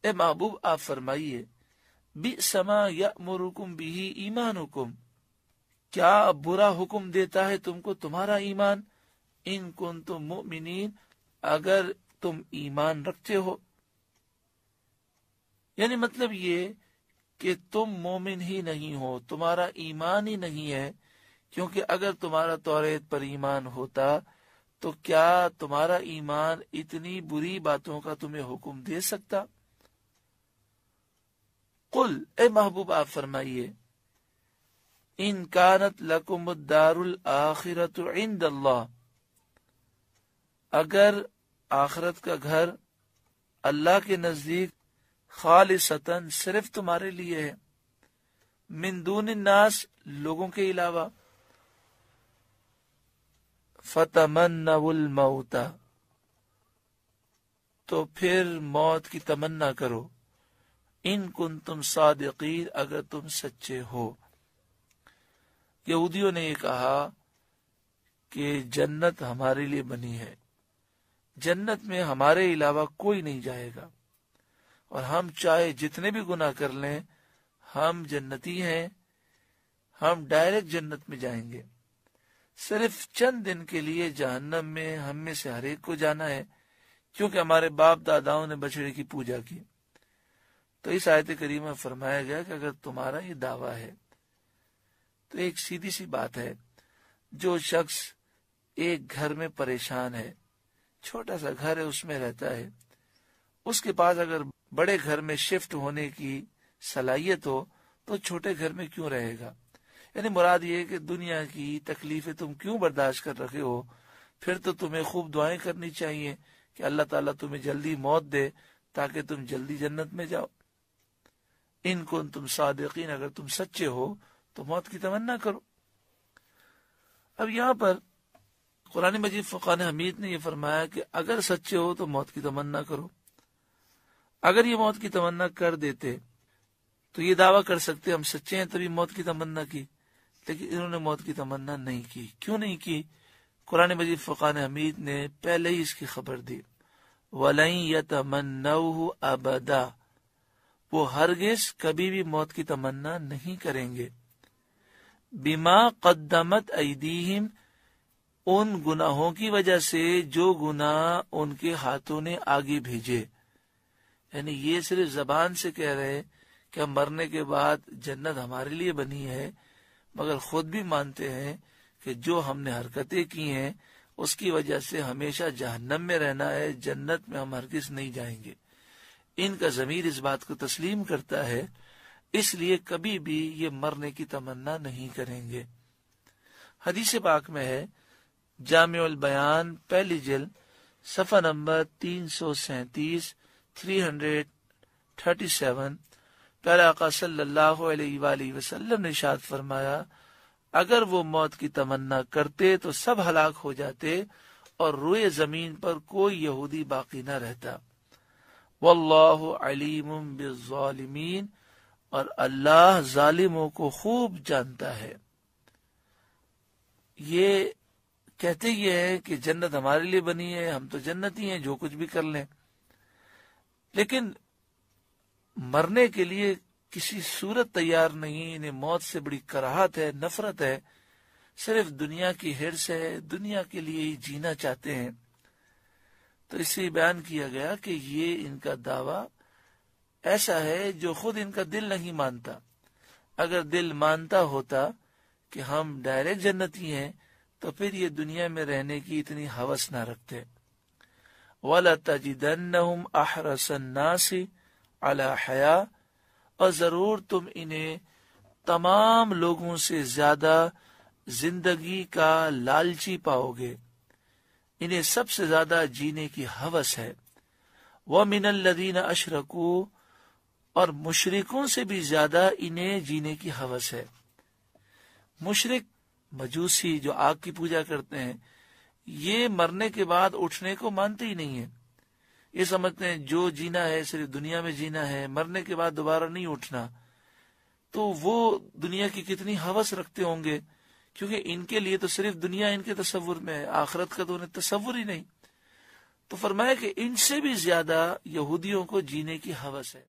اے محبوب آپ فرمائیے بئس ما یأمرکم بہ ایمانکم، کیا برا حکم دیتا ہے تم کو تمہارا ایمان، ان کنتم مؤمنین، اگر تم ایمان رکھتے ہو. یعنی مطلب یہ کہ تم مومن ہی نہیں ہو، تمہارا ایمان ہی نہیں ہے، کیونکہ اگر تمہارا توریت پر ایمان ہوتا تو کیا تمہارا ایمان اتنی بری باتوں کا تمہیں حکم دے سکتا؟ قل، اے محبوب آپ فرمائیے ان کانت لکم الدار الآخرۃ عند اللہ، اگر آخرت کا گھر اللہ کے نزدیک خالصتاً صرف تمہارے لیے ہے، من دون الناس لوگوں کے علاوہ، فتمنوا الموت تو پھر موت کی تمنا کرو، ان کنتم صادقین اگر تم سچے ہو. یہودیوں نے یہ کہا کہ جنت ہمارے لیے بنی ہے، جنت میں ہمارے علاوہ کوئی نہیں جائے گا، اور ہم چاہے جتنے بھی گناہ کر لیں ہم جنتی ہیں، ہم ڈائریکٹ جنت میں جائیں گے. صرف چند دن کے لیے جہنم میں ہم میں سے ہر ایک کو جانا ہے، کیونکہ ہمارے باپ داداؤں نے بچڑے کی پوجا کی. تو اس آیت کریمہ میں فرمایا گیا کہ اگر تمہارا یہ دعویٰ ہے تو ایک سیدھی سی بات ہے، جو شخص ایک گھر میں پریشان ہے، چھوٹا سا گھر ہے اس میں رہتا ہے، اس کے پاس اگر بڑے گھر میں شفٹ ہونے کی صلاحیت ہو تو چھوٹے گھر میں کیوں رہے گا؟ یعنی مراد یہ ہے کہ دنیا کی تکلیفیں تم کیوں برداشت کر رکھے ہو؟ پھر تو تمہیں خوب دعائیں کرنی چاہیے کہ اللہ تعالیٰ تمہیں جلدی موت دے تاکہ تم جلدی جنت میں جاؤ. ان کنتم صادقین اگر تم سچے ہو تو موت کی تمنا کرو. اب یہاں پر قرآن مجید فقان حمید نے یہ فرمایا کہ اگر سچے ہو تو موت کی تمنا کرو. اگر یہ موت کی تمنا کر دیتے تو یہ دعویٰ کر سکتے ہم سچے ہیں تبھی موت کی تمنا کی، لیکن انہوں نے موت کی تمنا نہیں کی. کیوں نہیں کی؟ قرآن مجید فقان حمید نے پہلے ہی اس کی خبر دی، وَلَن يَتَمَنَّوْهُ أَبَدًا، وہ ہرگز کبھی بھی موت کی تمنا نہیں کریں گے. بما قدمت ایدیہم، ان گناہوں کی وجہ سے جو گناہ ان کے ہاتھوں نے آگے بھیجے. یعنی یہ صرف زبان سے کہہ رہے کہ ہم مرنے کے بعد جنت ہمارے لیے بنی ہے، مگر خود بھی مانتے ہیں کہ جو ہم نے حرکتیں کی ہیں اس کی وجہ سے ہمیشہ جہنم میں رہنا ہے، جنت میں ہم ہرگز نہیں جائیں گے. ان کا ضمیر اس بات کو تسلیم کرتا ہے، اس لیے کبھی بھی یہ مرنے کی تمنا نہیں کریں گے. حدیث پاک میں ہے، جامع البیان پہلی جلد صفحہ نمبر 337 337، پیارے آقا صلی اللہ علیہ وآلہ وسلم نے ارشاد فرمایا اگر وہ موت کی تمنا کرتے تو سب ہلاک ہو جاتے اور روئے زمین پر کوئی یہودی باقی نہ رہتا. واللہ علیم بالظالمین، اور اللہ ظالموں کو خوب جانتا ہے. یہ کہتے یہ ہے کہ جنت ہمارے لیے بنی ہے، ہم تو جنتی ہیں، جو کچھ بھی کر لیں، لیکن مرنے کے لیے کسی صورت تیار نہیں. انہیں موت سے بڑی کراہت ہے، نفرت ہے، صرف دنیا کی ہرس ہے، دنیا کے لیے ہی جینا چاہتے ہیں. تو اس سے بیان کیا گیا کہ یہ ان کا دعویٰ ایسا ہے جو خود ان کا دل نہیں مانتا. اگر دل مانتا ہوتا کہ ہم ڈائریکٹ جنتی ہیں تو پھر یہ دنیا میں رہنے کی اتنی ہوس نہ رکھتے. وَلَتَجِدَنَّهُمْ أَحْرَصَ النَّاسِ عَلَى حَيَاةٍ، اور ضرور تم انہیں تمام لوگوں سے زیادہ زندگی کا لالچی پاؤ گے، انہیں سب سے زیادہ جینے کی ہوس ہے. وَمِنَ الَّذِينَ أَشْرَكُوا، اور مشرکوں سے بھی زیادہ انہیں جینے کی ہوس ہے. مشرک مجوسی جو آگ کی پوجا کرتے ہیں، یہ مرنے کے بعد اٹھنے کو مانتے ہی نہیں ہیں. یہ سمجھتے ہیں جو جینا ہے صرف دنیا میں جینا ہے، مرنے کے بعد دوبارہ نہیں اٹھنا. تو وہ دنیا کی کتنی ہوس رکھتے ہوں گے، کیونکہ ان کے لیے تو صرف دنیا ان کے تصور میں ہے، آخرت کا تو انہیں تصور ہی نہیں. تو فرمایا کہ ان سے بھی زیادہ یہودیوں کو جینے کی ہوس ہے۔